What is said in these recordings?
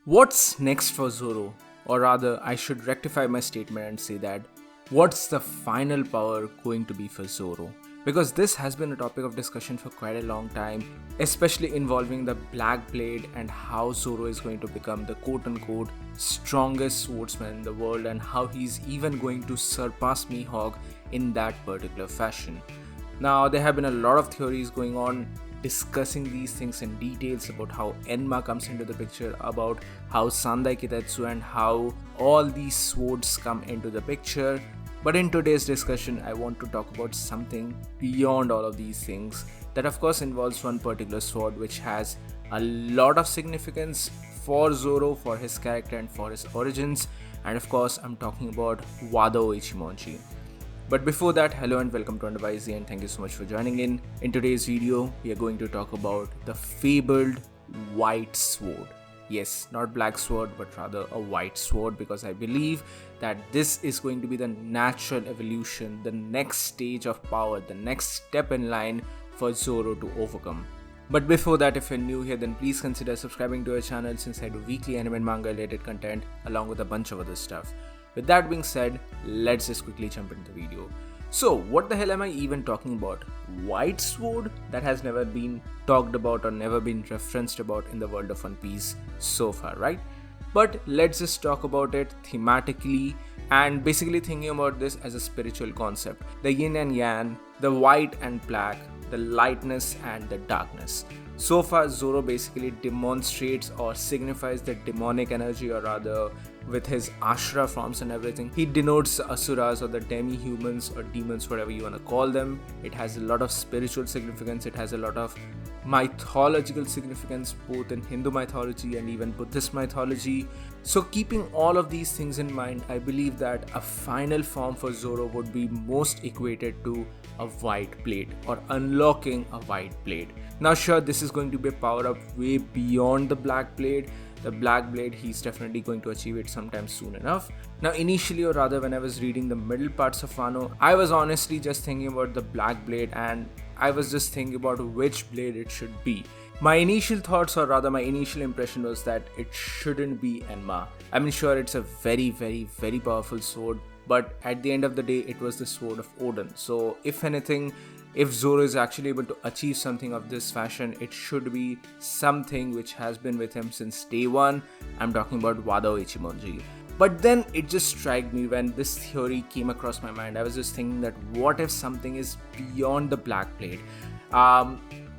What's next for Zoro? Or rather, I should rectify my statement and say that what's the final power going to be for Zoro? Because this has been a topic of discussion for quite a long time, especially involving the Black Blade and how Zoro is going to become the quote-unquote strongest swordsman in the world and how he's even going to surpass Mihawk in that particular fashion. Now, there have been a lot of theories going on discussing these things in details about how Enma comes into the picture, about how Sandai Kitetsu and how all these swords come into the picture. But in today's discussion, I want to talk about something beyond all of these things that of course involves one particular sword which has a lot of significance for Zoro, for his character and for his origins, and of course I'm talking about Wado Ichimonji. But before that, hello and welcome to WhyZ and thank you so much for joining in. In today's video, we are going to talk about the fabled white sword. Yes, not black sword, but rather a white sword, because I believe that this is going to be the natural evolution, the next stage of power, the next step in line for Zoro to overcome. But before that, if you're new here, then please consider subscribing to our channel, since I do weekly anime and manga related content along with a bunch of other stuff. With that being said, let's just quickly jump into the video. So, what the hell am I even talking about? White sword? That has never been talked about or never been referenced about in the world of One Piece so far, right? But let's just talk about it thematically and basically thinking about this as a spiritual concept. The yin and yang, the white and black, the lightness and the darkness. So far, Zoro basically demonstrates or signifies the demonic energy, or rather with his Ashura forms and everything. He denotes the Asuras or the demi-humans or demons, whatever you want to call them. It has a lot of spiritual significance. It has a lot of mythological significance, both in Hindu mythology and even Buddhist mythology. So keeping all of these things in mind, I believe that a final form for Zoro would be most equated to a white blade or unlocking a white blade. Now sure, this is going to be a power up way beyond the black blade. The black blade, he's definitely going to achieve it sometime soon enough. Now initially, or rather when I was reading the middle parts of Wano, I was honestly just thinking about the black blade and I was just thinking about which blade it should be. My initial thoughts, or rather my initial impression, was that it shouldn't be Enma. I mean sure, it's a very powerful sword, but at the end of the day it was the sword of Odin. So if anything, if Zoro is actually able to achieve something of this fashion, it should be something which has been with him since day one. I'm talking about Wado Ichimonji. But then it just struck me when this theory came across my mind. I was just thinking that what if something is beyond the black blade?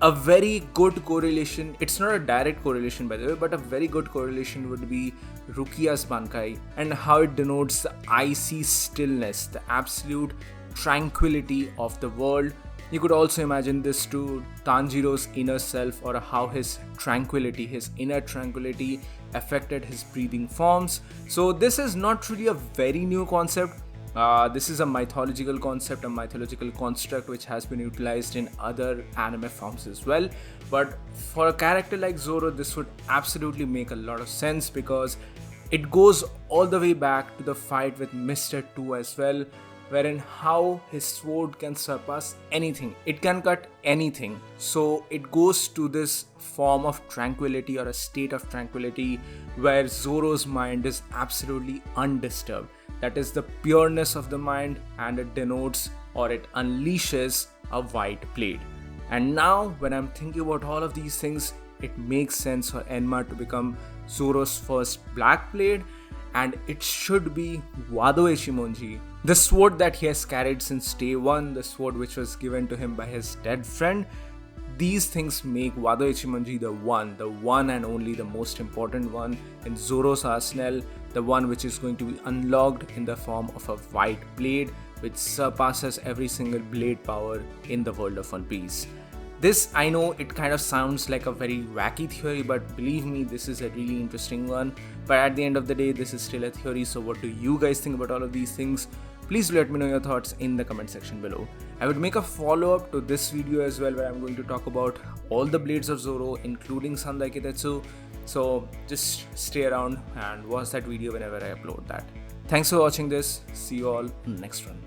A very good correlation, it's not a direct correlation by the way, but a very good correlation would be Rukia's Bankai and how it denotes the icy stillness, the absolute tranquility of the world. You could also imagine this to Tanjiro's inner self, or how his tranquility, his inner tranquility affected his breathing forms. So this is not really a very new concept. This is a mythological concept, a mythological construct which has been utilized in other anime forms as well. But for a character like Zoro, this would absolutely make a lot of sense, because it goes all the way back to the fight with Mr. 2 as well, wherein how his sword can surpass anything. It can cut anything. So it goes to this form of tranquility, or a state of tranquility, where Zoro's mind is absolutely undisturbed. That is the pureness of the mind, and it denotes, or it unleashes, a white blade. And now when I'm thinking about all of these things, it makes sense for Enma to become Zoro's first black blade, and it should be Wado Ichimonji, the sword that he has carried since day one, the sword which was given to him by his dead friend. These things make Wado Ichimonji the one and only, the most important one in Zoro's arsenal, the one which is going to be unlocked in the form of a white blade which surpasses every single blade power in the world of One Piece. This, I know it kind of sounds like a very wacky theory, but believe me, this is a really interesting one. But at the end of the day, this is still a theory, so what do you guys think about all of these things? Please do let me know your thoughts in the comment section below. I would make a follow-up to this video as well, where I'm going to talk about all the blades of Zoro, including Sandai Kitetsu. So just stay around and watch that video whenever I upload that. Thanks for watching this. See you all in the next one.